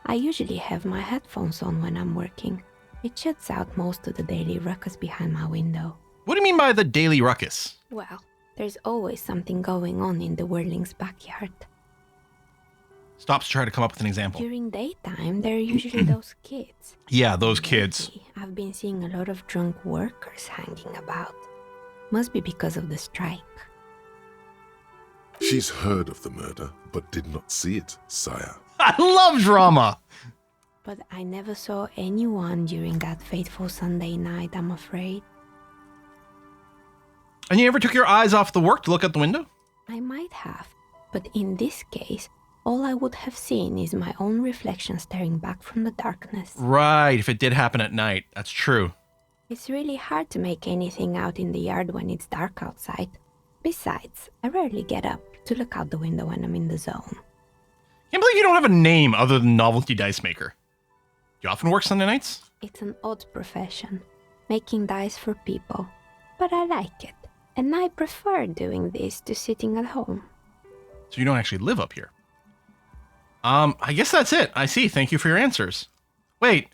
I usually have my headphones on when I'm working. It shuts out most of the daily ruckus behind my window. What do you mean by the daily ruckus? Well, there's always something going on in the Whirling's backyard. Stop to try to come up with an example. During daytime, there are usually those kids. Yeah, those kids. Lately, I've been seeing a lot of drunk workers hanging about. Must be because of the strike. She's heard of the murder, but did not see it, sire. I love drama. But I never saw anyone during that fateful Sunday night, I'm afraid. And you ever took your eyes off the work to look out the window? I might have, but in this case, all I would have seen is my own reflection staring back from the darkness. Right, if it did happen at night. That's true. It's really hard to make anything out in the yard when it's dark outside. Besides, I rarely get up to look out the window when I'm in the zone. Can't believe you don't have a name other than Novelty Dice Maker. Do you often work Sunday nights? It's an odd profession, making dice for people, but I like it, and I prefer doing this to sitting at home. So you don't actually live up here. I guess that's it. I see. Thank you for your answers. Wait.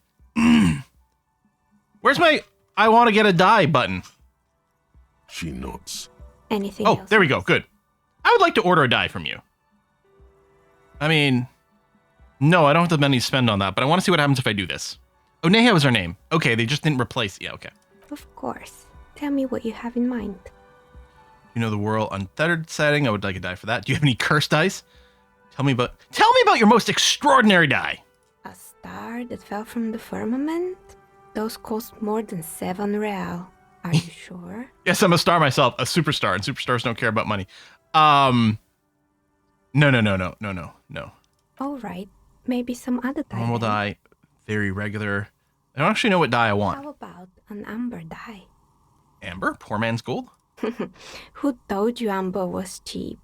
Where's my I want to get a die button? She nods. Anything else? Oh, there we go. Good. I would like to order a die from you. I mean, no, I don't have the money to spend on that, but I want to see what happens if I do this. Oneha was her name. Okay, they just didn't replace. Yeah, okay. Of course. Tell me what you have in mind. You know the Whirl Unfettered setting. I would like a die for that. Do you have any cursed dice? Tell me about your most extraordinary die. A star that fell from the firmament? Those cost more than 7 real. Are you sure? Yes, I'm a star myself, a superstar, and superstars don't care about money. No. All right. Maybe some other die. Normal then. die, very regular. I don't actually know what die I want. How about an amber die? Amber? Poor man's gold? Who told you amber was cheap?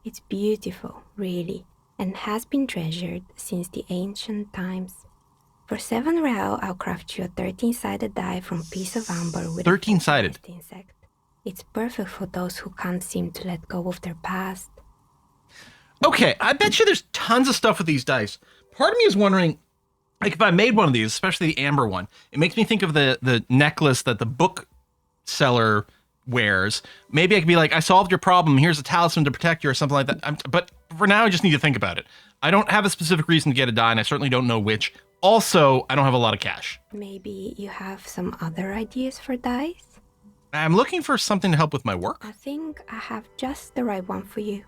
It's beautiful, really, and has been treasured since the ancient times. For 7 real, I'll craft you a 13-sided die from a piece of amber with 13-sided. a insect. It's perfect for those who can't seem to let go of their past. Okay, I bet you there's tons of stuff with these dice. Part of me is wondering, like, if I made one of these, especially the amber one, it makes me think of the necklace that the bookseller wears. Maybe I could be like, I solved your problem, here's a talisman to protect you or something like that. But for now, I just need to think about it. I don't have a specific reason to get a die, and I certainly don't know which. Also, I don't have a lot of cash. Maybe you have some other ideas for dice? I'm looking for something to help with my work. I think I have just the right one for you.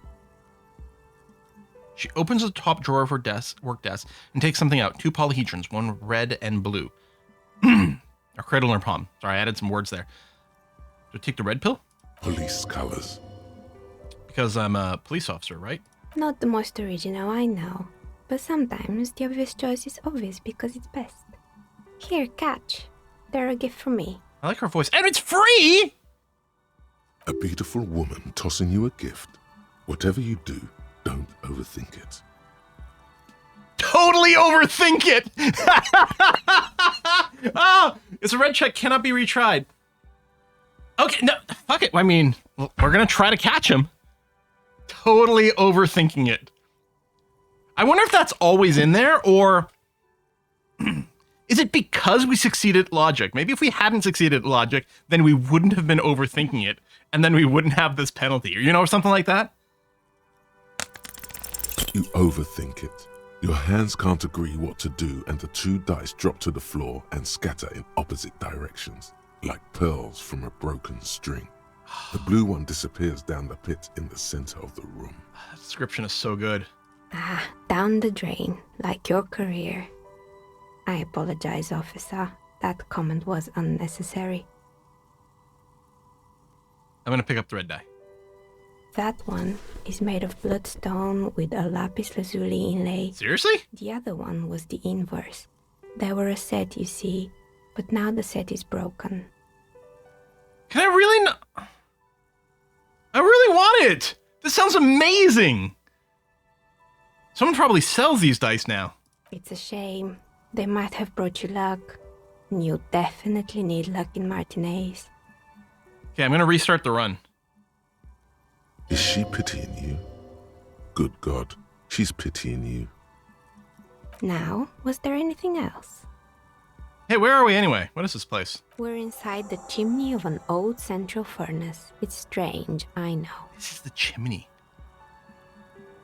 She opens the top drawer of her work desk and takes something out. 2 polyhedrons, one red and blue. A cradle in her palm. Sorry, I added some words there. Do I take the red pill? Police colors. Because I'm a police officer, right? Not the most original, I know. But sometimes the obvious choice is obvious because it's best. Here, catch. They're a gift from me. I like her voice. And it's free! A beautiful woman tossing you a gift. Whatever you do, don't overthink it. Totally overthink it! Oh, it's a red check, cannot be retried. Okay, no, fuck it. I mean, we're gonna try to catch him. Totally overthinking it. I wonder if that's always in there, or is it because we succeeded at logic? Maybe if we hadn't succeeded at logic, then we wouldn't have been overthinking it, and then we wouldn't have this penalty, or something like that. You overthink it. Your hands can't agree what to do, and the 2 dice drop to the floor and scatter in opposite directions, like pearls from a broken string. The blue one disappears down the pit in the center of the room. That description is so good. Ah, down the drain, like your career. I apologize, officer. That comment was unnecessary. I'm gonna pick up the red die. That one is made of bloodstone with a lapis lazuli inlay. Seriously? The other one was the inverse. They were a set, you see, but now the set is broken. Can I really not? I really want it! This sounds amazing! Someone probably sells these dice now. It's a shame. They might have brought you luck. And you definitely need luck in Martinez. Okay, I'm gonna restart the run. Is she pitying you? Good God, she's pitying you. Now, was there anything else? Hey, where are we anyway? What is this place? We're inside the chimney of an old central furnace. It's strange, I know. This is the chimney.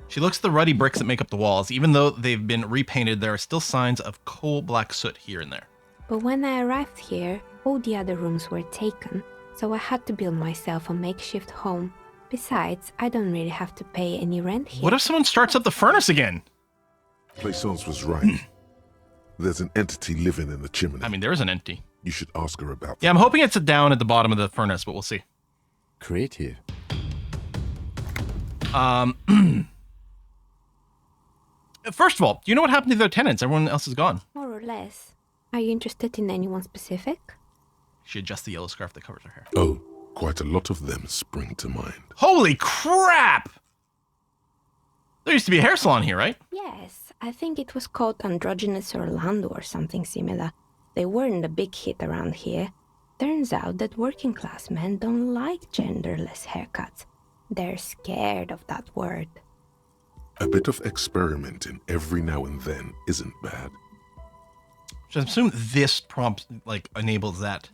She looks at the ruddy bricks that make up the walls. Even though they've been repainted, there are still signs of coal-black soot here and there. But when I arrived here, all the other rooms were taken, so I had to build myself a makeshift home. Besides, I don't really have to pay any rent here. What if someone starts up the furnace again? Plaisance was right. There's an entity living in the chimney. I mean, there is an entity. You should ask her about Yeah, I'm hoping it's down at the bottom of the furnace, but we'll see. Creative. First of all, do you know what happened to their tenants? Everyone else is gone. More or less. Are you interested in anyone specific? She adjusts the yellow scarf that covers her hair. Oh, quite a lot of them spring to mind. Holy crap! There used to be a hair salon here, right? Yes, I think it was called Androgynous Orlando or something similar. They weren't a big hit around here. Turns out that working class men don't like genderless haircuts. They're scared of that word. A bit of experimenting every now and then isn't bad. So I assume this prompt, like, enables that.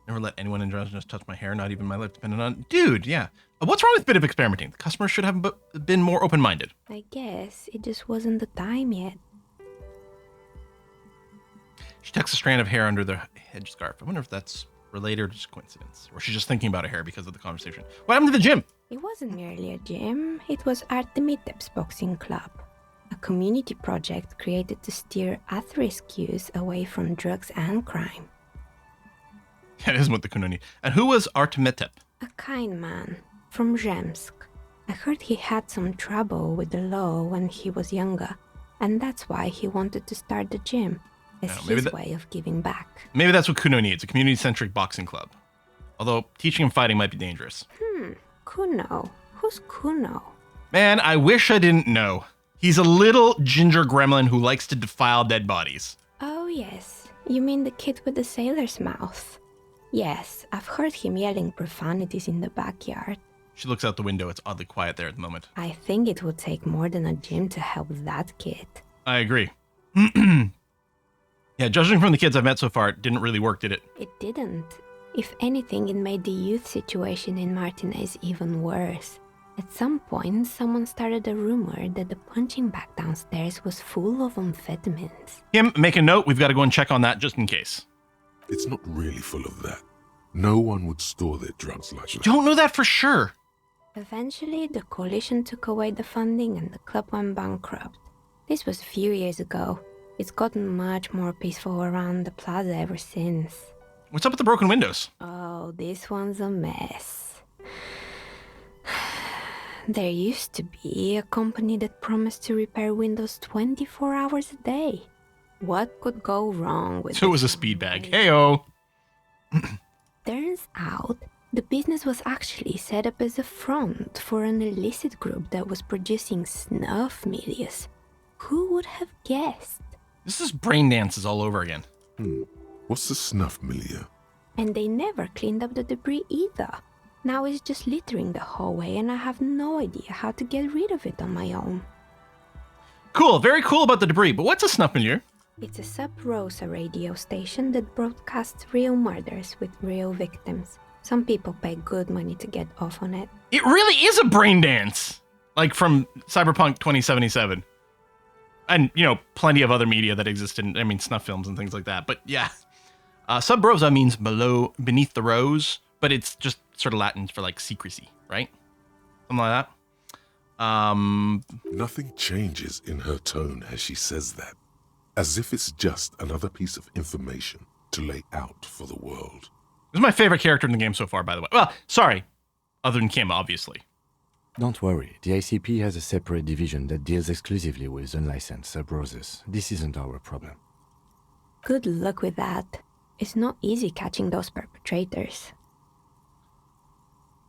Never let anyone androgynous touch my hair, not even my lip dependent on... Dude, yeah. What's wrong with a bit of experimenting? The customers should have been more open-minded. I guess it just wasn't the time yet. She tucks a strand of hair under the hedge scarf. I wonder if that's related or just coincidence. Or she's just thinking about her hair because of the conversation. What happened to the gym? It wasn't merely a gym, it was Artemitep's boxing club. A community project created to steer at-risk youth away from drugs and crime. That isn't what the Kuno need. And who was Artemitep? A kind man from Zemsk. I heard he had some trouble with the law when he was younger, and that's why he wanted to start the gym as maybe his way of giving back. Maybe that's what Kuno needs, a community-centric boxing club. Although teaching him fighting might be dangerous. Kuno? Who's Kuno? Man, I wish I didn't know. He's a little ginger gremlin who likes to defile dead bodies. Oh yes, you mean the kid with the sailor's mouth. Yes, I've heard him yelling profanities in the backyard. She looks out the window. It's oddly quiet there at the moment. I think it would take more than a gym to help that kid. I agree. Yeah, judging from the kids I've met so far, it didn't really work, did it? It didn't. If anything, it made the youth situation in Martinez even worse. At some point, someone started a rumor that the punching bag downstairs was full of amphetamines. Kim, make a note. We've got to go and check on that just in case. It's not really full of that. No one would store their drugs like that. Don't know that for sure. Eventually, the coalition took away the funding and the club went bankrupt. This was a few years ago. It's gotten much more peaceful around the plaza ever since. What's up with the broken windows? Oh, this one's a mess. There used to be a company that promised to repair windows 24 hours a day. What could go wrong with So it was a speed bag. Heyo. Turns out, the business was actually set up as a front for an illicit group that was producing Snuff milieus. Who would have guessed? This is brain dances all over again. What's the Snuff milieu? And they never cleaned up the debris either. Now it's just littering the hallway and I have no idea how to get rid of it on my own. Cool. Very cool about the debris. But what's a snuff milieu? It's a sub-Rosa radio station that broadcasts real murders with real victims. Some people pay good money to get off on it. It really is a brain dance. Like from Cyberpunk 2077. And, you know, plenty of other media that exist in, I mean, snuff films and things like that. But yeah. Sub Rosa means beneath the rose, but it's just sort of Latin for like secrecy, right? Something like that. Nothing changes in her tone as she says that, as if it's just another piece of information to lay out for the world. This is my favorite character in the game so far, by the way. Well, sorry. Other than Kim, obviously. Don't worry, the ICP has a separate division that deals exclusively with unlicensed sub-roses. This isn't our problem. Good luck with that. It's not easy catching those perpetrators.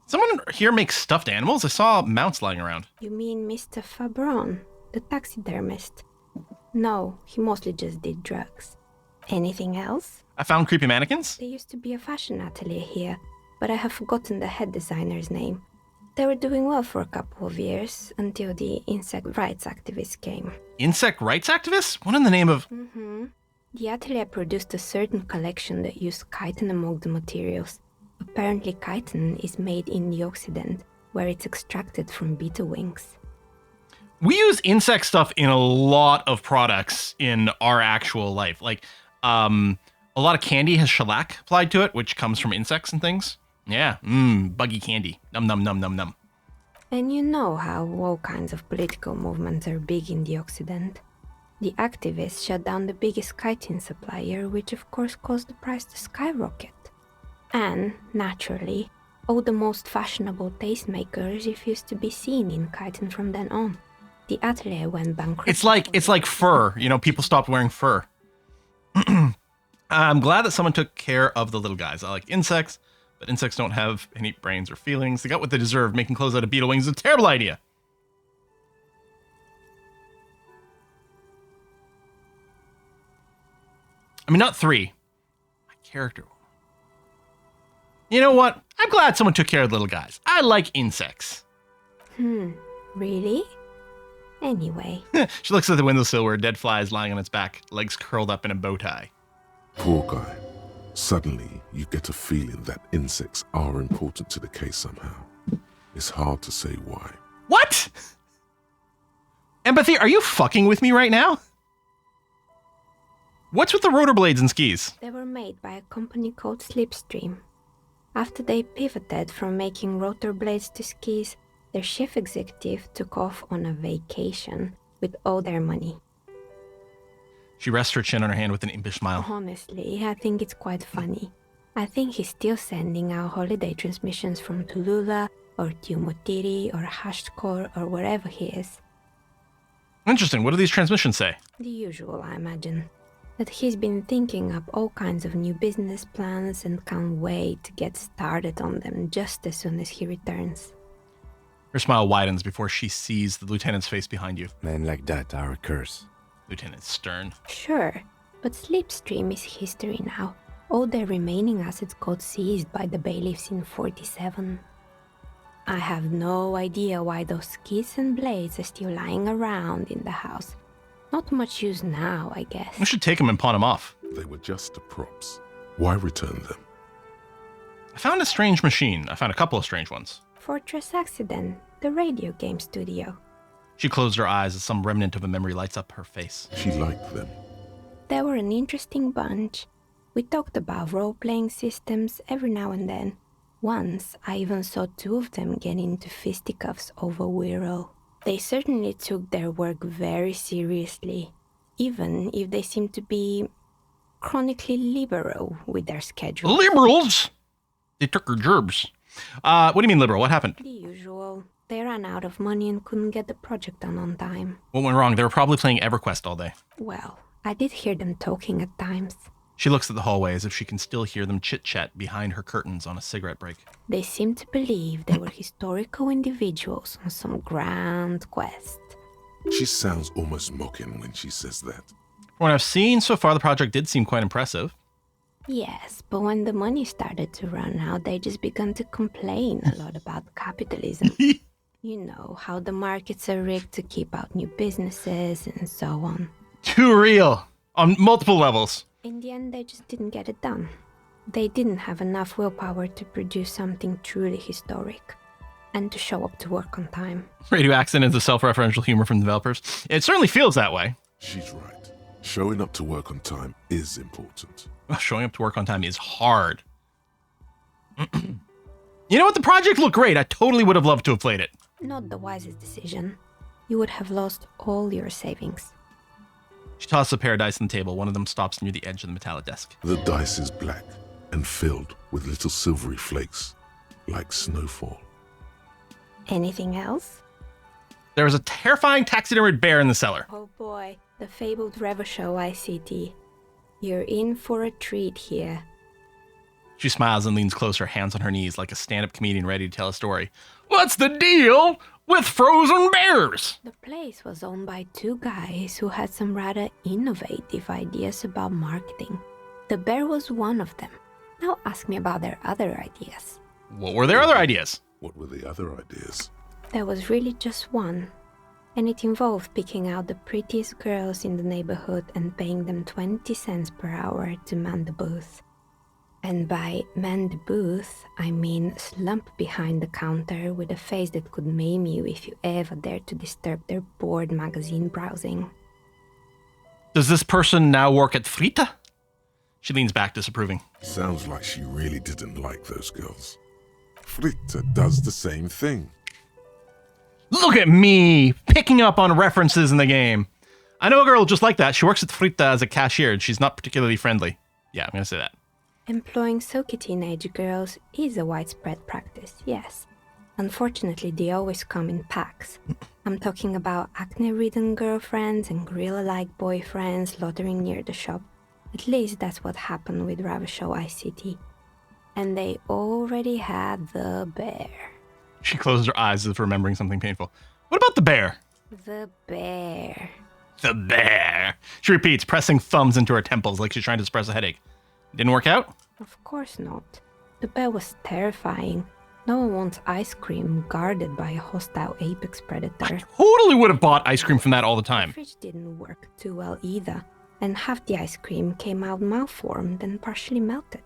Someone here makes stuffed animals? I saw mounts lying around. You mean Mr. Fabron, the taxidermist? No, he mostly just did drugs. Anything else? I found creepy mannequins. There used to be a fashion atelier here, but I have forgotten the head designer's name. They were doing well for a couple of years until the insect rights activists came. Insect rights activists? What in the name of... The atelier produced a certain collection that used chitin among the materials. Apparently chitin is made in the Occident, where it's extracted from beetle wings. We use insect stuff in a lot of products in our actual life. Like, a lot of candy has shellac applied to it, which comes from insects and things. Yeah, buggy candy. Num num num num num. And you know how all kinds of political movements are big in the Occident. The activists shut down the biggest chitin supplier, which of course caused the price to skyrocket. And, naturally, all the most fashionable tastemakers refused to be seen in chitin from then on. The atelier went bankrupt. It's like fur. You know, people stopped wearing fur. I'm glad that someone took care of the little guys. I like insects, but insects don't have any brains or feelings. They got what they deserve. Making clothes out of beetle wings is a terrible idea. I mean, not 3. My character. You know what? I'm glad someone took care of the little guys. I like insects. Really? Anyway. She looks at the windowsill where a dead fly is lying on its back, legs curled up in a bow tie. Poor guy. Suddenly, you get a feeling that insects are important to the case somehow. It's hard to say why. What? Empathy, are you fucking with me right now? What's with the rotor blades and skis? They were made by a company called Slipstream. After they pivoted from making rotor blades to skis, their chief executive took off on a vacation with all their money. She rests her chin on her hand with an impish smile. Honestly, I think it's quite funny. I think he's still sending out holiday transmissions from Tulula or Tiumotiri or Hashtkor or wherever he is. Interesting. What do these transmissions say? The usual, I imagine. That he's been thinking up all kinds of new business plans and can't wait to get started on them just as soon as he returns. Her smile widens before she sees the lieutenant's face behind you. Men like that are a curse. Lieutenant Stern. Sure, but Slipstream is history now. All their remaining assets got seized by the bailiffs in 47. I have no idea why those skis and blades are still lying around in the house. Not much use now, I guess. We should take them and pawn them off. They were just the props. Why return them? I found a strange machine. I found a couple of strange ones. Fortress Accident, the radio game studio. She closed her eyes as some remnant of a memory lights up her face. She liked them. They were an interesting bunch. We talked about role-playing systems every now and then. Once, I even saw 2 of them get into fisticuffs over Wirral. They certainly took their work very seriously, even if they seemed to be chronically liberal with their schedule. Liberals? They took her gerbs. What do you mean liberal? What happened? The usual. They ran out of money and couldn't get the project done on time. What went wrong? They were probably playing EverQuest all day. Well, I did hear them talking at times. She looks at the hallway as if she can still hear them chit-chat behind her curtains on a cigarette break. They seemed to believe they were historical individuals on some grand quest. She sounds almost mocking when she says that. From what I've seen so far, the project did seem quite impressive. Yes, but when the money started to run out, they just began to complain a lot about capitalism. You know, how the markets are rigged to keep out new businesses and so on. Too real. On multiple levels. In the end, they just didn't get it done. They didn't have enough willpower to produce something truly historic. And to show up to work on time. Radio accent is the self-referential humor from developers. It certainly feels that way. She's right. Showing up to work on time is important. Well, showing up to work on time is hard. You know what? The project looked great. I totally would have loved to have played it. Not the wisest decision. You would have lost all your savings. She tosses a pair of dice on the table. One of them stops near the edge of the metallic desk. The dice is black and filled with little silvery flakes, like snowfall. Anything else? There is a terrifying taxidermied bear in the cellar. Oh boy, the fabled Revershow ICT. You're in for a treat here. She smiles and leans closer, hands on her knees like a stand-up comedian ready to tell a story. What's the deal with frozen bears? The place was owned by 2 guys who had some rather innovative ideas about marketing. The bear was one of them. Now ask me about their other ideas. What were their other ideas? What were the other ideas? There was really just one, and it involved picking out the prettiest girls in the neighborhood and paying them 20 cents per hour to man the booth. And by man the booth, I mean slump behind the counter with a face that could maim you if you ever dared to disturb their bored magazine browsing. Does this person now work at Frita? She leans back, disapproving. Sounds like she really didn't like those girls. Fritta does the same thing. Look at me, picking up on references in the game. I know a girl just like that. She works at Frita as a cashier, and she's not particularly friendly. Yeah, I'm gonna say that. Employing silky teenage girls is a widespread practice, yes. Unfortunately, they always come in packs. I'm talking about acne-ridden girlfriends and gorilla-like boyfriends loitering near the shop. At least that's what happened with Ravachol ICT. And they already had the bear. She closes her eyes as if remembering something painful. What about the bear? The bear. The bear. She repeats, pressing thumbs into her temples like she's trying to suppress a headache. Didn't work out? Of course not. The bear was terrifying. No one wants ice cream guarded by a hostile apex predator. Totally would have bought ice cream from that all the The time. fridge didn't work too well either, and half the ice cream came out malformed and partially melted.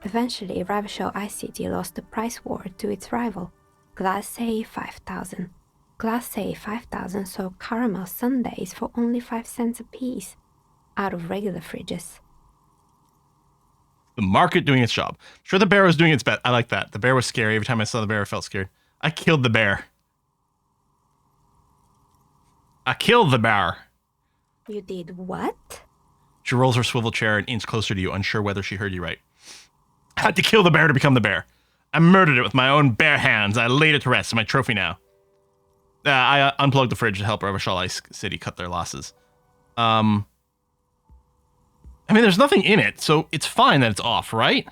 Eventually, Ravachol ICT lost the price war to its rival, Glacé 5000. Glacé 5000 sold caramel sundaes for only 5 cents a piece, out of regular fridges. The market doing its job. Sure, the bear was doing its best. I like that. The bear was scary. Every time I saw the bear, I felt scared. I killed the bear. I killed the bear. You did what? She rolls her swivel chair an inch closer to you, unsure whether she heard you right. I had to kill the bear to become the bear. I murdered it with my own bare hands. I laid it to rest. It's my trophy now. I unplugged the fridge to help Ravachol Ice City cut their losses. I mean, there's nothing in it, so it's fine that it's off, right?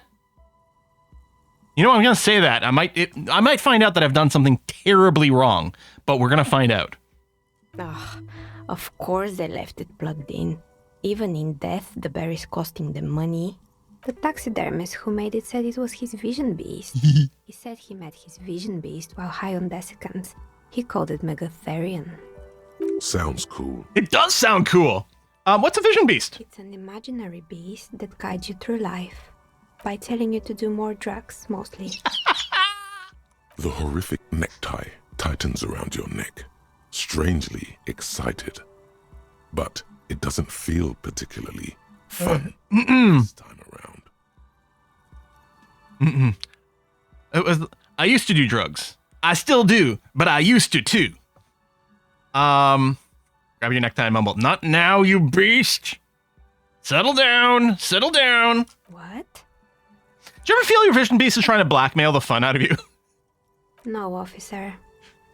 You know, I'm gonna say that. I might find out that I've done something terribly wrong, but we're gonna find out. Ugh, of course they left it plugged in. Even in death, the bear is costing them money. The taxidermist who made it said it was his vision beast. He said he met his vision beast while high on desiccants. He called it Megatherian. Sounds cool. It does sound cool. What's a vision beast? It's an imaginary beast that guides you through life by telling you to do more drugs, mostly. The horrific necktie tightens around your neck, strangely excited. But it doesn't feel particularly fun this time around. I used to do drugs. I still do, but I used to too. Grab your necktie and mumble. Not now, you beast. Settle down. Settle down. What? Do you ever feel your vision beast is trying to blackmail the fun out of you? No, officer.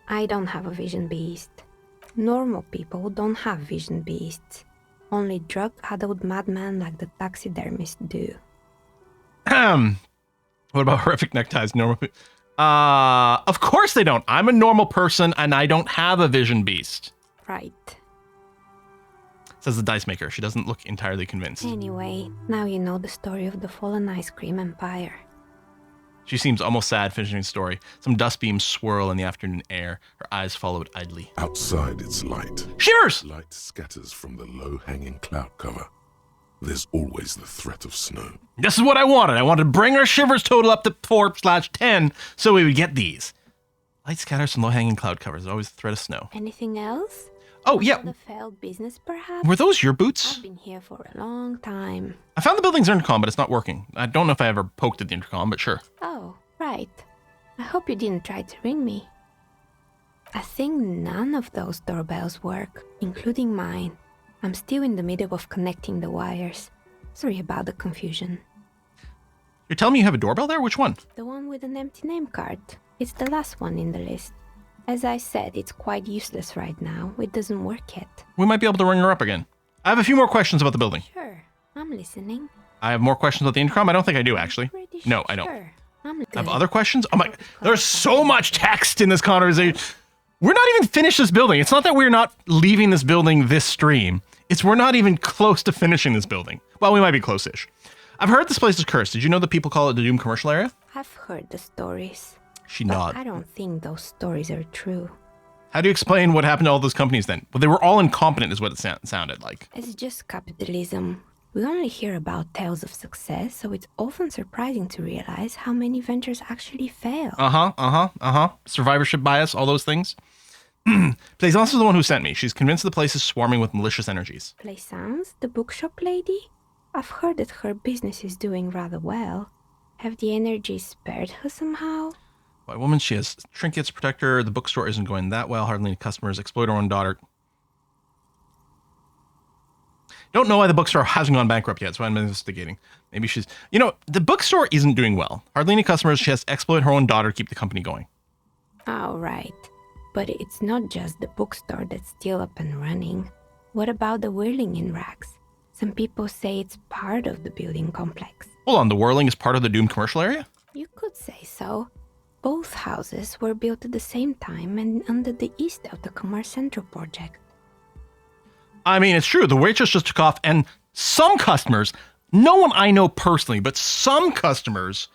I don't have a vision beast. Normal people don't have vision beasts. Only drug-addled madmen like the taxidermist do. What about horrific neckties? Normal people? Of course they don't. I'm a normal person and I don't have a vision beast. Right. Says the dice maker. She doesn't look entirely convinced. Anyway, now you know the story of the fallen ice cream empire. She seems almost sad finishing the story. Some dust beams swirl in the afternoon air. Her eyes follow it idly. Outside it's light. Shivers! Light scatters from the low-hanging cloud cover. There's always the threat of snow. This is what I wanted. I wanted to bring our shivers total up to 4/10 so we would get these. Light scatters from low-hanging cloud covers. There's always the threat of snow. Anything else? Oh, yeah. The failed business, perhaps? Were those your boots? I've been here for a long time. I found the building's intercom, but it's not working. I don't know if I ever poked at the intercom, but sure. Oh, right. I hope you didn't try to ring me. I think none of those doorbells work, including mine. I'm still in the middle of connecting the wires. Sorry about the confusion. You're telling me you have a doorbell there? Which one? The one with an empty name card. It's the last one in the list. As I said, it's quite useless right now. It doesn't work yet. We might be able to ring her up again. I have a few more questions about the building. Sure, I'm listening. I have more questions about the intercom? I don't think I do, actually. Pretty No, I don't. sure. I'm I have good. other questions? Oh my, there's so much text in this conversation. We're not even finished this building. It's not that we're not leaving this building this stream. It's we're not even close to finishing this building. Well, we might be close-ish. I've heard this place is cursed. Did you know that people call it the Doom commercial area? I've heard the stories. She But nods. I don't think those stories are true. How do you explain what happened to all those companies then? Well, they were all incompetent is what it sounded like. It's just capitalism. We only hear about tales of success, so it's often surprising to realize how many ventures actually fail. Survivorship bias, all those things. Plaisance is the one who sent me. She's convinced the place is swarming with malicious energies. Plaisance, the bookshop lady? I've heard that her business is doing rather well. Have the energies spared her somehow? By woman, she has trinkets to protect her. The bookstore isn't going that well. Hardly any customers. Exploit her own daughter. Don't know why the bookstore hasn't gone bankrupt yet, so I'm investigating. Maybe she's... the bookstore isn't doing well. Hardly any customers. She has to exploit her own daughter to keep the company going. Oh, right. But it's not just the bookstore that's still up and running. What about the whirling in rags? Some people say it's part of the building complex. Hold on, the whirling is part of the doomed commercial area? You could say so. Both houses were built at the same time and under the East of the Commerce Central project. I mean, it's true. The waitress just took off, and some customers, no one I know personally, but some customers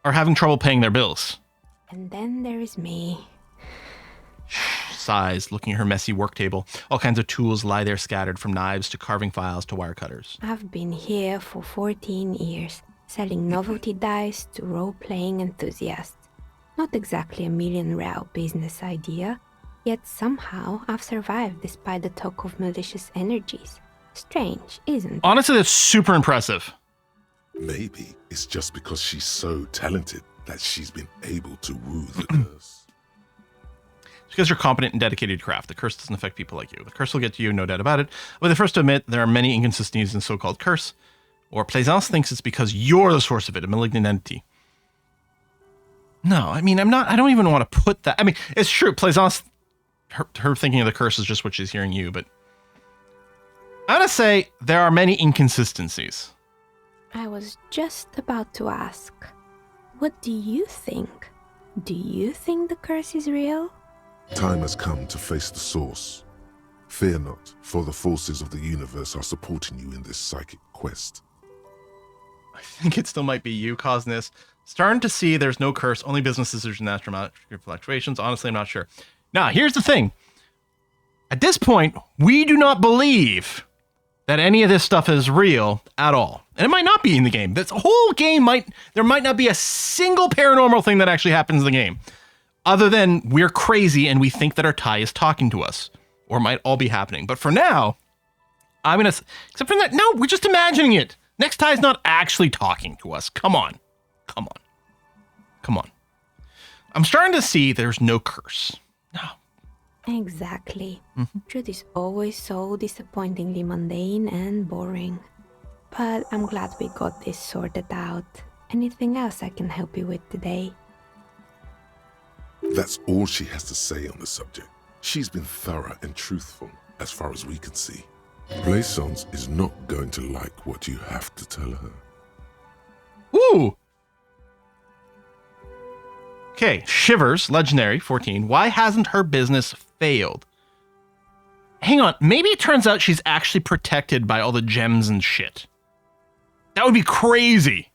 are having trouble paying their bills. And then there is me. Sighs, looking at her messy work table. All kinds of tools lie there scattered, from knives to carving files to wire cutters. I've been here for 14 years, selling novelty dice to role-playing enthusiasts. Not exactly a million-real business idea, yet somehow I've survived despite the talk of malicious energies. Strange, isn't it? Honestly, that's super impressive. Maybe it's just because she's so talented that she's been able to woo the curse. It's because you're competent and dedicated to craft. The curse doesn't affect people like you. The curse will get to you, no doubt about it. But the first to admit there are many inconsistencies in so-called curse. Or Plaisance thinks it's because you're the source of it, a malignant entity. No, I mean, I don't even want to put that. I mean, it's true. Plaisance, her thinking of the curse is just what she's hearing you, but I'm going to say there are many inconsistencies. I was just about to ask, what do you think? Do you think the curse is real? Time has come to face the source. Fear not, for the forces of the universe are supporting you in this psychic quest. I think it still might be you causing this. Starting to see there's no curse, only business decisions and astrometric fluctuations. Honestly, I'm not sure. Now, here's the thing. At this point, we do not believe that any of this stuff is real at all. And it might not be in the game. This whole game there might not be a single paranormal thing that actually happens in the game. Other than we're crazy and we think that our tie is talking to us. Or it might all be happening. But for now, except for that, no, we're just imagining it. Next tie is not actually talking to us. Come on. I'm starting to see there's no curse. No. Exactly. Truth is always so disappointingly mundane and boring. But I'm glad we got this sorted out. Anything else I can help you with today? That's all she has to say on the subject. She's been thorough and truthful, as far as we can see. Plaisance is not going to like what you have to tell her. Ooh! Okay, Shivers, legendary, 14. Why hasn't her business failed? Hang on, maybe it turns out she's actually protected by all the gems and shit. That would be crazy.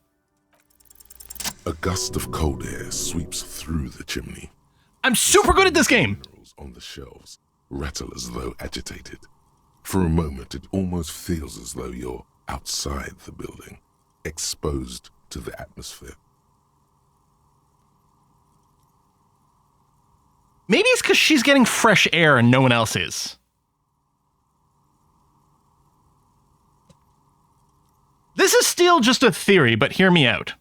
A gust of cold air sweeps through the chimney. I'm super good at this game. Minerals on the shelves rattle as though agitated. For a moment, it almost feels as though you're outside the building, exposed to the atmosphere. Maybe it's because she's getting fresh air and no one else is. This is still just a theory, but hear me out.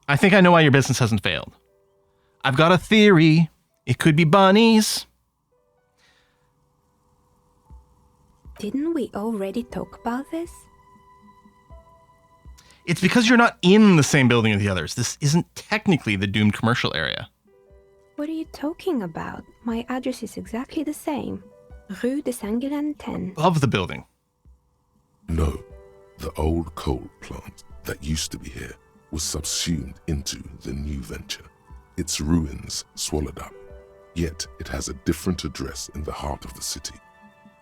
I think I know why your business hasn't failed. I've got a theory. It could be bunnies. Didn't we already talk about this? It's because you're not in the same building as the others. This isn't technically the doomed commercial area. What are you talking about? My address is exactly the same. Rue de Saint-Guilain 10. Above the building. No, the old coal plant that used to be here was subsumed into the new venture. Its ruins swallowed up. Yet it has a different address in the heart of the city.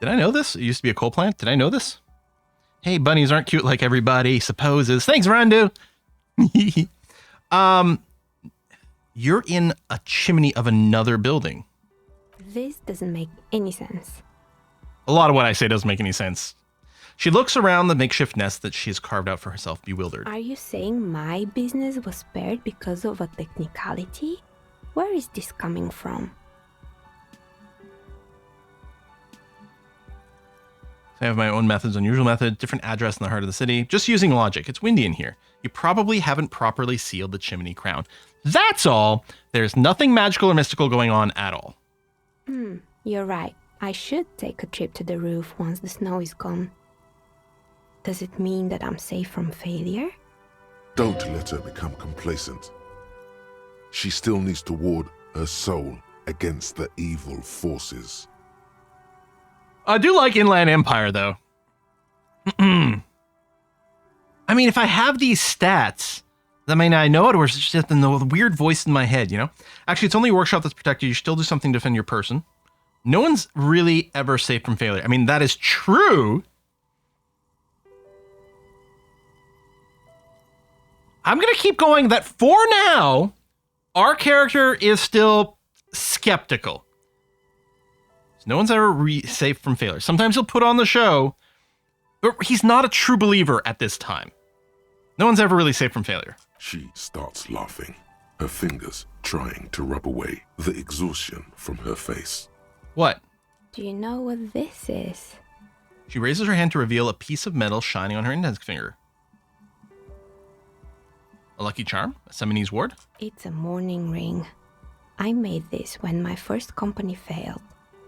Did I know this? It used to be a coal plant. Did I know this? Hey, bunnies aren't cute like everybody supposes. Thanks, Randu. You're in a chimney of another building. This doesn't make any sense. A lot of what I say doesn't make any sense. She looks around the makeshift nest that she has carved out for herself, bewildered. Are you saying my business was spared because of a technicality? Where is this coming from? I have my own methods, unusual method, different address in the heart of the city. Just using logic. It's windy in here. You probably haven't properly sealed the chimney crown. That's all. There's nothing magical or mystical going on at all. You're right. I should take a trip to the roof once the snow is gone. Does it mean that I'm safe from failure? Don't let her become complacent. She still needs to ward her soul against the evil forces. I do like Inland Empire, though. I mean, if I have these stats, I mean, I know it, or it's just the weird voice in my head, you know? Actually, it's only a workshop that's protected. You still do something to defend your person. No one's really ever safe from failure. I mean, that is true. I'm going to keep going that for now, our character is still skeptical. No one's ever safe from failure. Sometimes he'll put on the show, but he's not a true believer at this time. No one's ever really safe from failure. She starts laughing, her fingers trying to rub away the exhaustion from her face. What? Do you know what this is? She raises her hand to reveal a piece of metal shining on her index finger. A lucky charm? A Seminese ward? It's a mourning ring. I made this when my first company failed.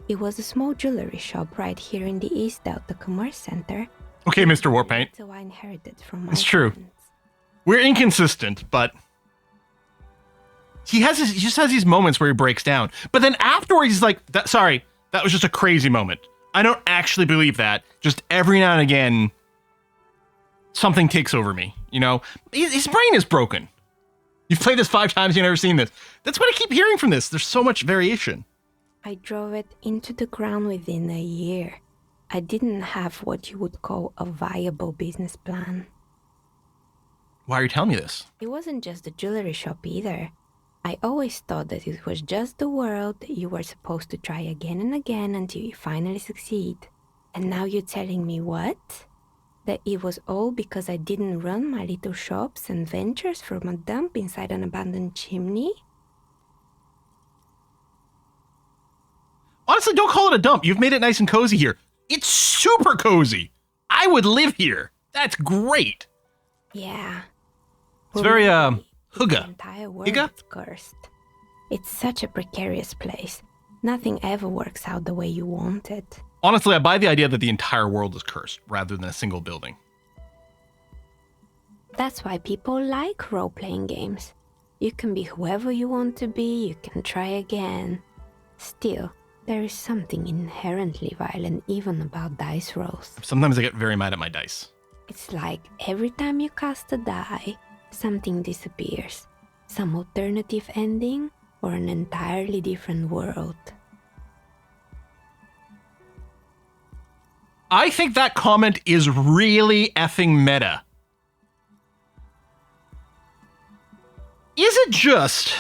It was a small jewelry shop right here in the East Delta Commerce Center. Okay, Mr. Warpaint. So I inherited from my It's true. parents. We're inconsistent, but he just has these moments where he breaks down. But then afterwards, he's like, sorry, that was just a crazy moment. I don't actually believe that. Just every now and again, something takes over me, you know? His brain is broken. You've played this 5 times, you've never seen this. That's what I keep hearing from this. There's so much variation. I drove it into the ground within a year. I didn't have what you would call a viable business plan. Why are you telling me this? It wasn't just a jewelry shop either. I always thought that it was just the world that you were supposed to try again and again until you finally succeed. And now you're telling me what? That it was all because I didn't run my little shops and ventures from a dump inside an abandoned chimney? Honestly, don't call it a dump. You've made it nice and cozy here. It's super cozy. I would live here. That's great. Yeah. It's very, The hygge. entire world Hygge? is cursed. It's such a precarious place. Nothing ever works out the way you want it. Honestly, I buy the idea that the entire world is cursed rather than a single building. That's why people like role-playing games. You can be whoever you want to be, you can try again. Still, there is something inherently violent even about dice rolls. Sometimes I get very mad at my dice. It's like every time you cast a die, something disappears. Some alternative ending or an entirely different world. I think that comment is really effing meta. Is it just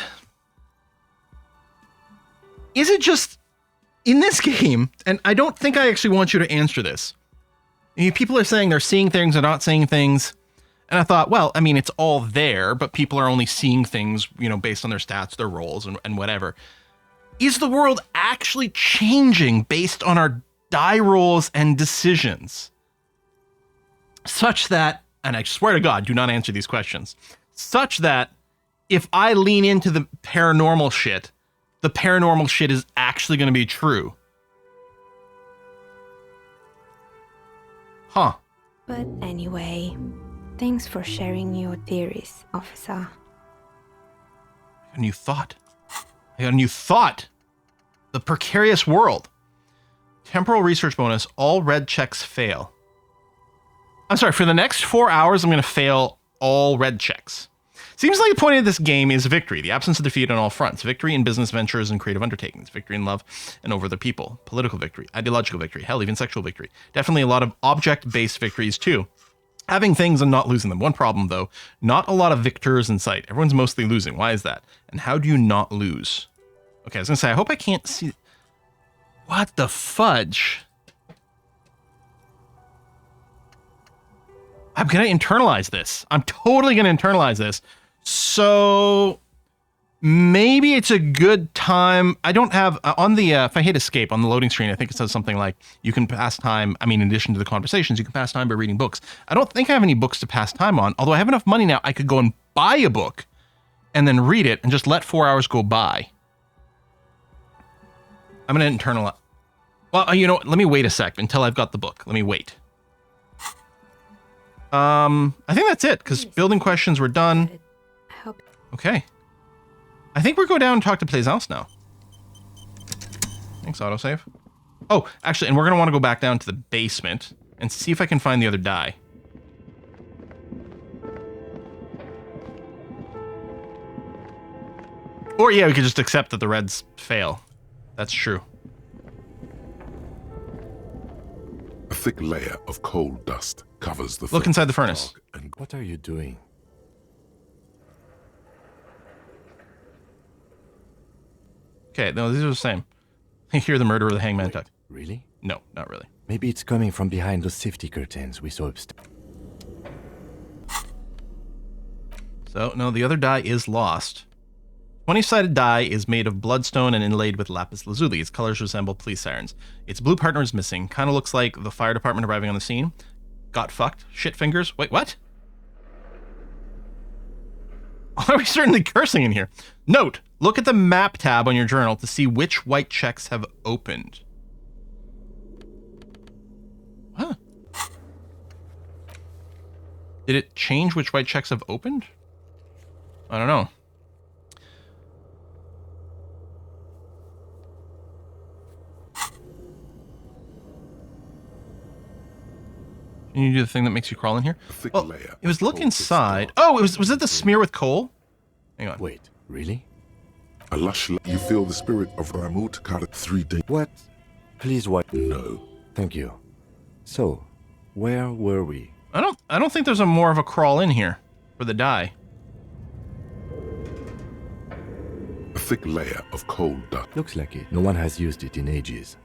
in this game, and I don't think I actually want you to answer this. I mean, people are saying they're seeing things or not seeing things. And I thought, well, I mean, it's all there, but people are only seeing things, you know, based on their stats, their rolls, and whatever. Is the world actually changing based on our die rolls and decisions? Such that, and I swear to God, do not answer these questions, such that if I lean into the paranormal shit is actually going to be true. Huh. But anyway, thanks for sharing your theories, officer. I got a new thought. The precarious world. Temporal research bonus. All red checks fail. I'm sorry, for the next 4 hours, I'm going to fail all red checks. Seems like the point of this game is victory, the absence of defeat on all fronts. Victory in business ventures and creative undertakings. Victory in love and over the people. Political victory. Ideological victory. Hell, even sexual victory. Definitely a lot of object-based victories, too. Having things and not losing them. One problem, though. Not a lot of victors in sight. Everyone's mostly losing. Why is that? And how do you not lose? Okay, I was going to say, I hope I can't see... What the fudge? I'm going to internalize this. I'm totally going to internalize this. So... Maybe it's a good time. I don't have on the if I hit escape on the loading screen, I think it says something like you can pass time. I mean, in addition to the conversations, you can pass time by reading books. I don't think I have any books to pass time on, although I have enough money now. I could go and buy a book and then read it and just let 4 hours go by. I'm going to internalize. Well, you know what? Let me wait a sec until I've got the book. Let me wait. I think that's it because building questions were done. I hope. Okay. I think we're going down and talk to Plaisance now. Thanks, autosave. Oh, actually, and we're going to want to go back down to the basement and see if I can find the other die. Or, yeah, we could just accept that the reds fail. That's true. A thick layer of coal dust covers the Look inside the furnace. And What are you doing? Okay, no, these are the same. I hear the murder of the hangman tuck. Really? No, not really. Maybe it's coming from behind those safety curtains we saw upstairs. So, no, the other die is lost. 20-sided die is made of bloodstone and inlaid with lapis lazuli. Its colors resemble police sirens. Its blue partner is missing. Kind of looks like the fire department arriving on the scene. Got fucked. Shit fingers. Wait, what? Are we certainly cursing in here? Note, look at the map tab on your journal to see which white checks have opened. Huh. Did it change which white checks have opened? I don't know. Can you do the thing that makes you crawl in here? Well, it was look inside. Oh, was it the smear with coal? Hang on. Wait, really? a lush, you feel the spirit of Ramut Kara 3 days. What? Please, what? No. Thank you. So, where were we? I don't think there's a more of a crawl in here for the die. A thick layer of coal dust. Looks like it. No one has used it in ages.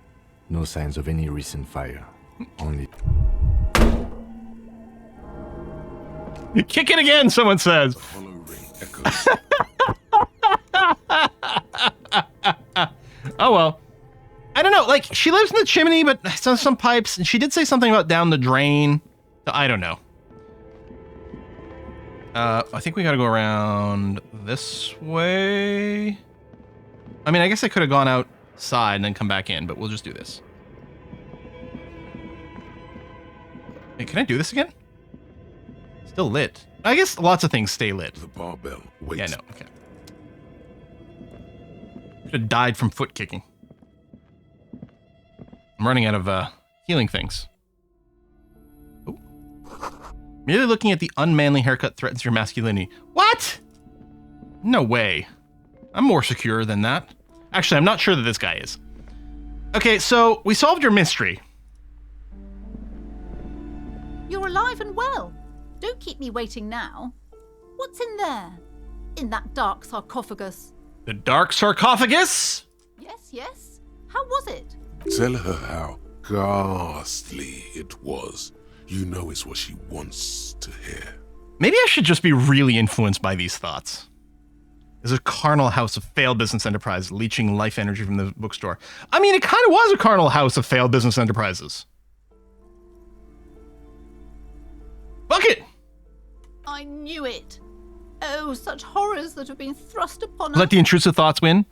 No signs of any recent fire. Only... Kick it again, someone says. The hollow ring echoes. Oh, well. I don't know. Like, she lives in the chimney, but some pipes. And she did say something about down the drain. So I don't know. I think we got to go around this way. I mean, I guess I could have gone outside and then come back in, but we'll just do this. Hey, can I do this again? Still lit. I guess lots of things stay lit. The barbell waits. Yeah, no, okay. Could have died from foot kicking. I'm running out of healing things. Ooh. Merely looking at the unmanly haircut threatens your masculinity. What? No way. I'm more secure than that. Actually, I'm not sure that this guy is. Okay, so we solved your mystery. You're alive and well. Don't keep me waiting now. What's in there? In that dark sarcophagus? The dark sarcophagus? Yes, yes. How was it? Tell her how ghastly it was. You know it's what she wants to hear. Maybe I should just be really influenced by these thoughts. There's a carnal house of failed business enterprise leeching life energy from the bookstore. I mean, it kind of was a carnal house of failed business enterprises. Bucket! I knew it. Oh, such horrors that have been thrust upon us. Let the intrusive thoughts win.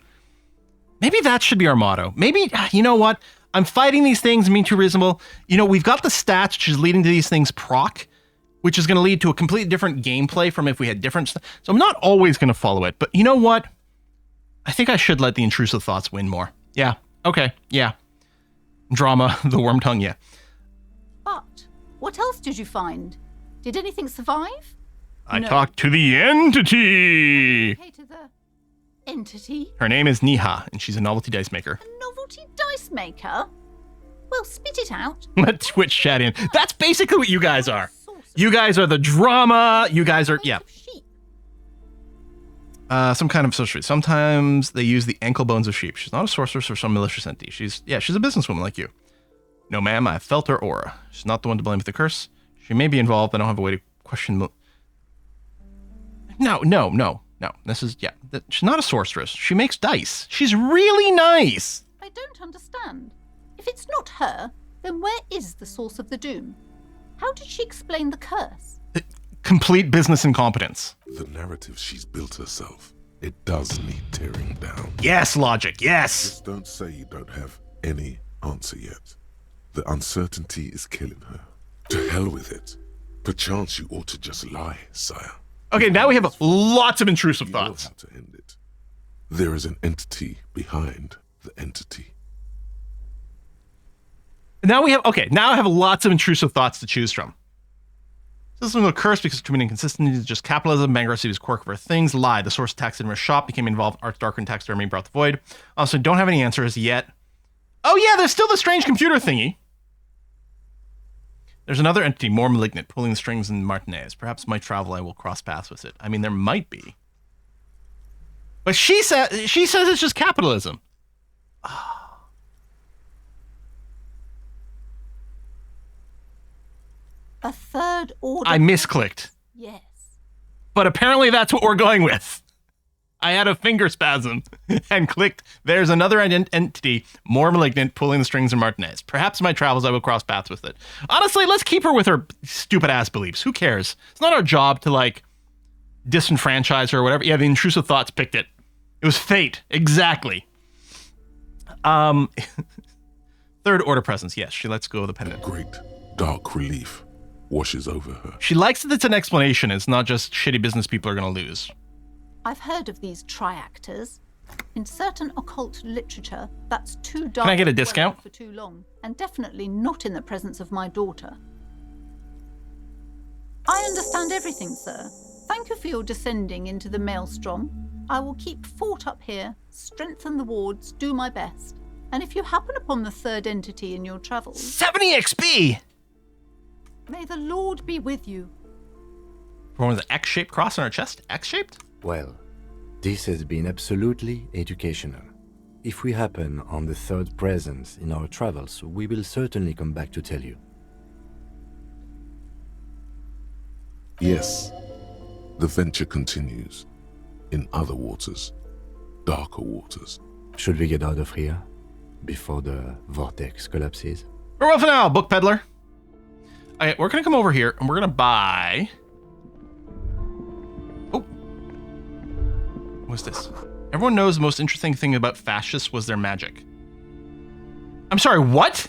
Maybe that should be our motto. Maybe, you know what? I'm fighting these things, mean too reasonable. You know, we've got the stats, which is leading to these things proc, which is going to lead to a completely different gameplay from if we had different stuff. So I'm not always going to follow it. But you know what? I think I should let the intrusive thoughts win more. Yeah. Okay. Yeah. Drama, the worm tongue, yeah. But what else did you find? Did anything survive? I No. talked to the entity. Okay, to the entity? Her name is Niha, and she's a novelty dice maker. A novelty dice maker? Well, spit it out. Let Twitch chat in. That's basically what you guys are. You guys are the drama. You guys are, yeah. Of sheep. Some kind of sorcery. Sometimes they use the ankle bones of sheep. She's not a sorceress or some malicious entity. She's a businesswoman like you. No, ma'am, I felt her aura. She's not the one to blame for the curse. She may be involved, but I don't have a way to question. No. This is, she's not a sorceress. She makes dice. She's really nice. I don't understand. If it's not her, then where is the source of the doom? How did she explain the curse? Complete business incompetence. The narrative she's built herself, it does need tearing down. Yes, logic, yes. Just don't say you don't have any answer yet. The uncertainty is killing her. To hell with it. Perchance you ought to just lie, sire. Okay, now we have lots of intrusive You know thoughts. how to end it. There is an entity behind the entity. Now I have lots of intrusive thoughts to choose from. This is a curse because of too many inconsistencies, just capitalism, bankruptcy was quirk of our things, lie, the source of taxidermist shop became involved, arts darker and taxidermy brought the void. Also, don't have any answers yet. Oh yeah, there's still the strange computer thingy. There's another entity, more malignant, pulling the strings in Martinez. Perhaps my travel I will cross paths with it. I mean, there might be. But she says it's just capitalism. A third order. I misclicked. Yes. But apparently that's what we're going with. I had a finger spasm and clicked, there's another entity, more malignant, pulling the strings in Martinez. Perhaps in my travels I will cross paths with it. Honestly, let's keep her with her stupid ass beliefs. Who cares? It's not our job to like disenfranchise her or whatever. Yeah, the intrusive thoughts picked it. It was fate. Exactly. Third order presence. Yes, she lets go of the pendant. Great dark relief washes over her. She likes that it's an explanation. It's not just shitty business people are going to lose. I've heard of these triactors. In certain occult literature, that's too dark. Can I get a to dwell discount? on for too long, and definitely not in the presence of my daughter. I understand everything, sir. Thank you for your descending into the maelstrom. I will keep fort up here, strengthen the wards, do my best. And if you happen upon the third entity in your travels, 70 XP! may the Lord be with you. One with an X-shaped cross on her chest? X-shaped? Well, this has been absolutely educational. If we happen on the third presence in our travels, we will certainly come back to tell you. Yes, the venture continues. In other waters, darker waters. Should we get out of here before the vortex collapses? Farewell for now, book peddler. Okay, we're gonna come over here and we're gonna buy. Oh, what's this? Everyone knows the most interesting thing about fascists was their magic. I'm sorry, what?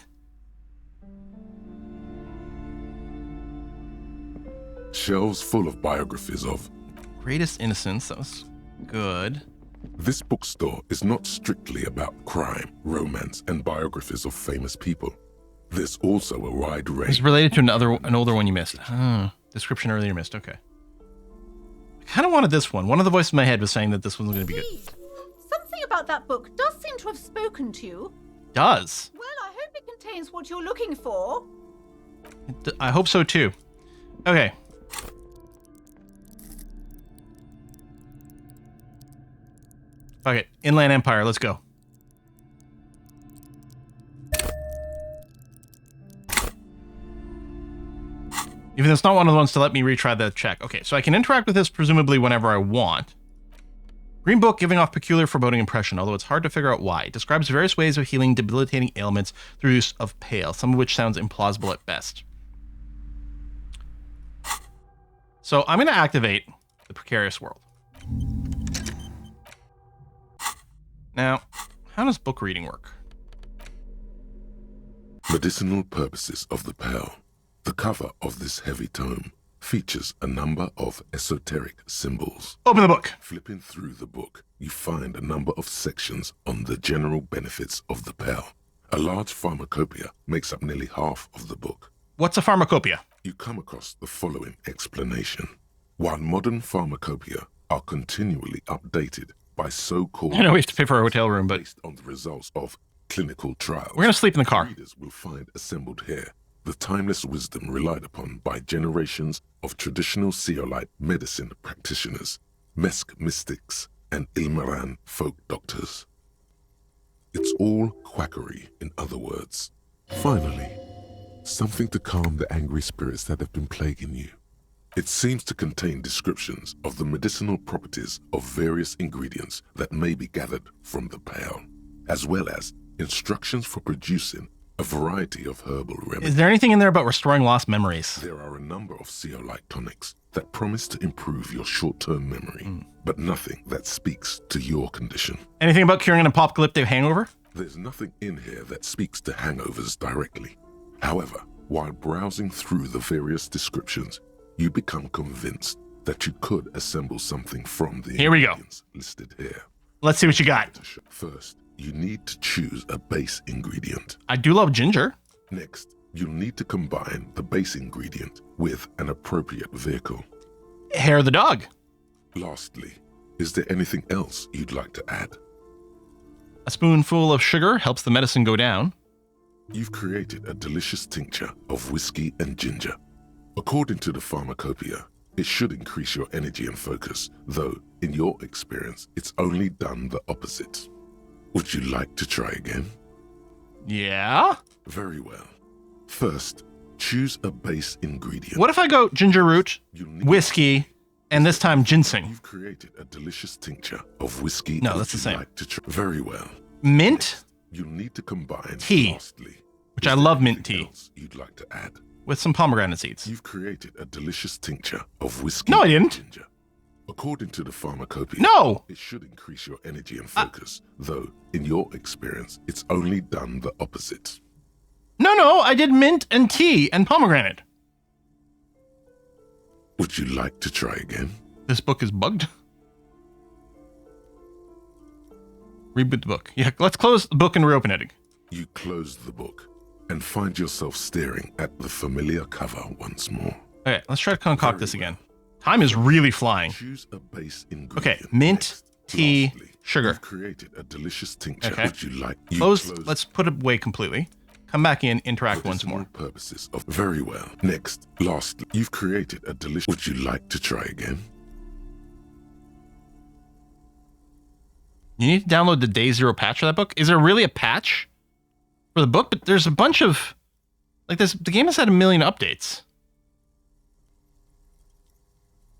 Shelves full of biographies of. Greatest Innocence, that was good. This bookstore is not strictly about crime, romance, and biographies of famous people. There's also a wide range. It's related to an older one you missed. Description earlier missed, okay. I kind of wanted this one. One of the voices in my head was saying that this one's going to be good. Please, something about that book does seem to have spoken to you. Does. Well, I hope it contains what you're looking for. I hope so too. Okay. Okay, Inland Empire, let's go. Even though it's not one of the ones to let me retry the check. Okay, so I can interact with this presumably whenever I want. Green book giving off peculiar foreboding impression, although it's hard to figure out why. It describes various ways of healing debilitating ailments through use of pale, some of which sounds implausible at best. So I'm going to activate the precarious world. Now, how does book reading work? Medicinal purposes of the pale. The cover of this heavy tome features a number of esoteric symbols. Open the book. Flipping through the book, you find a number of sections on the general benefits of the pale. A large pharmacopoeia makes up nearly half of the book. What's a pharmacopoeia? You come across the following explanation. While modern pharmacopoeia are continually updated by so-called... I know we have to pay for our hotel room, but... based on the results of clinical trials. We're going to sleep in the car. Readers will find assembled here the timeless wisdom relied upon by generations of traditional Seolite medicine practitioners, Mesk mystics, and Ilmaran folk doctors. It's all quackery, in other words. Finally, something to calm the angry spirits that have been plaguing you. It seems to contain descriptions of the medicinal properties of various ingredients that may be gathered from the pail, as well as instructions for producing a variety of herbal remedies. Is there anything in there about restoring lost memories? There are a number of Seolite tonics that promise to improve your short-term memory, but nothing that speaks to your condition. Anything about curing an apocalyptic hangover? There's nothing in here that speaks to hangovers directly. However, while browsing through the various descriptions, you become convinced that you could assemble something from the Here we go. ingredients listed here. Let's see what you got. First, you need to choose a base ingredient. I do love ginger. Next, you'll need to combine the base ingredient with an appropriate vehicle. Hair of the dog. Lastly, is there anything else you'd like to add? A spoonful of sugar helps the medicine go down. You've created a delicious tincture of whiskey and ginger. According to the pharmacopoeia, it should increase your energy and focus, though, in your experience, it's only done the opposite. Would you like to try again? Yeah? Very well. First, choose a base ingredient. What if I go ginger root, whiskey, and this time ginseng? You've created a delicious tincture of whiskey. No, Would that's the you same. Like to Very well. Mint, You'll need to combine Tea, lastly, which is I there love mint anything tea. else you'd like to add? with some pomegranate seeds. You've created a delicious tincture of whiskey No, I and didn't. ginger. According to the pharmacopoeia, No! it should increase your energy and focus, though, in your experience, it's only done the opposite. No, I did mint and tea and pomegranate. Would you like to try again? This book is bugged. Reboot the book. Yeah, let's close the book and reopen it. You close the book and find yourself staring at the familiar cover once more. Okay, let's try to concoct this again. Time is really flying. Choose a base ingredient. Okay, mint, next. tea, Lastly, sugar. You've created a delicious tincture. Okay. Would you like Close. Let's put it away completely. Come back in, interact once medicinal more. Purposes of very well. Next, lastly, you've created a delicious. Would you like to try again? You need to download the day zero patch for that book. Is there really a patch for the book? But there's a bunch of, like this. The game has had a million updates.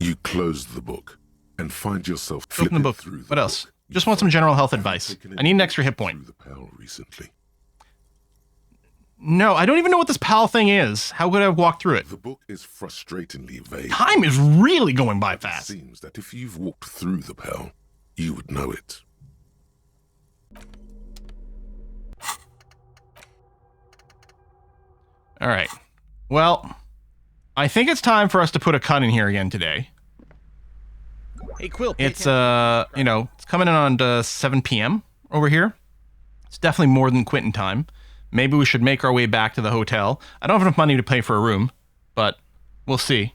You close the book and find yourself Open the flipping book. through the What else? book. You Just want some find general health you haven't advice. taken I need an any extra hit point. through the pal recently. No, I don't even know what this PAL thing is. How would I walk through it? The book is frustratingly vague. Time is really going by It fast. seems that if you've walked through the pal, you would know it. All right. Well, I think it's time for us to put a cut in here again today. Hey, Quill. It's it's coming in on 7 p.m. over here. It's definitely more than quitting time. Maybe we should make our way back to the hotel. I don't have enough money to pay for a room, but we'll see.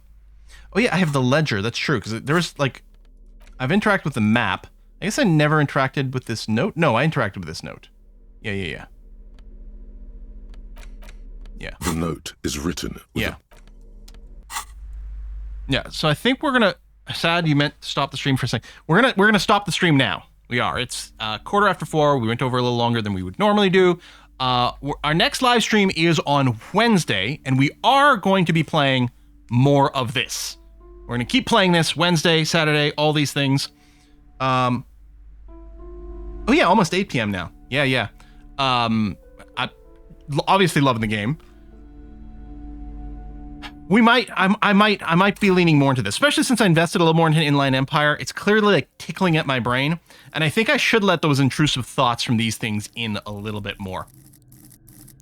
Oh yeah, I have the ledger. That's true, because there was I've interacted with the map. I guess I never interacted with this note. No, I interacted with this note. Yeah. The note is written with Yeah. Yeah, so I think we're gonna. Sad you meant to stop the stream for a second. We're gonna stop the stream now. We are. It's 4:15. We went over a little longer than we would normally do. Our next live stream is on Wednesday, and we are going to be playing more of this. We're gonna keep playing this Wednesday, Saturday, all these things. Oh yeah, almost 8 p.m. now. Yeah. I obviously loving the game. I might be leaning more into this, especially since I invested a little more into Inland Empire. It's clearly tickling at my brain, and I think I should let those intrusive thoughts from these things in a little bit more.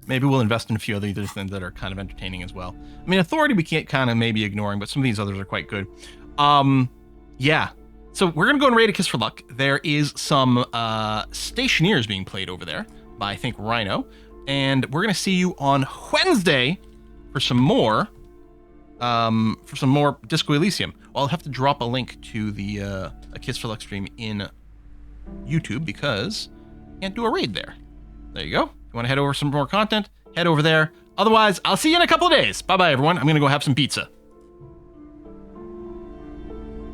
Maybe we'll invest in a few other things that are kind of entertaining as well. I mean, Authority we can't kind of maybe ignoring, but some of these others are quite good. Yeah. So we're gonna go and raid a Kiss for Luck. There is some Stationeers being played over there by I think Rhino, and we're gonna see you on Wednesday for some more. Disco Elysium. Well, I'll have to drop a link to the a Kiss for Luck stream in YouTube because I can't do a raid there. There you go. If you want to head over some more content, head over there. Otherwise, I'll see you in a couple of days. Bye-bye, everyone. I'm going to go have some pizza.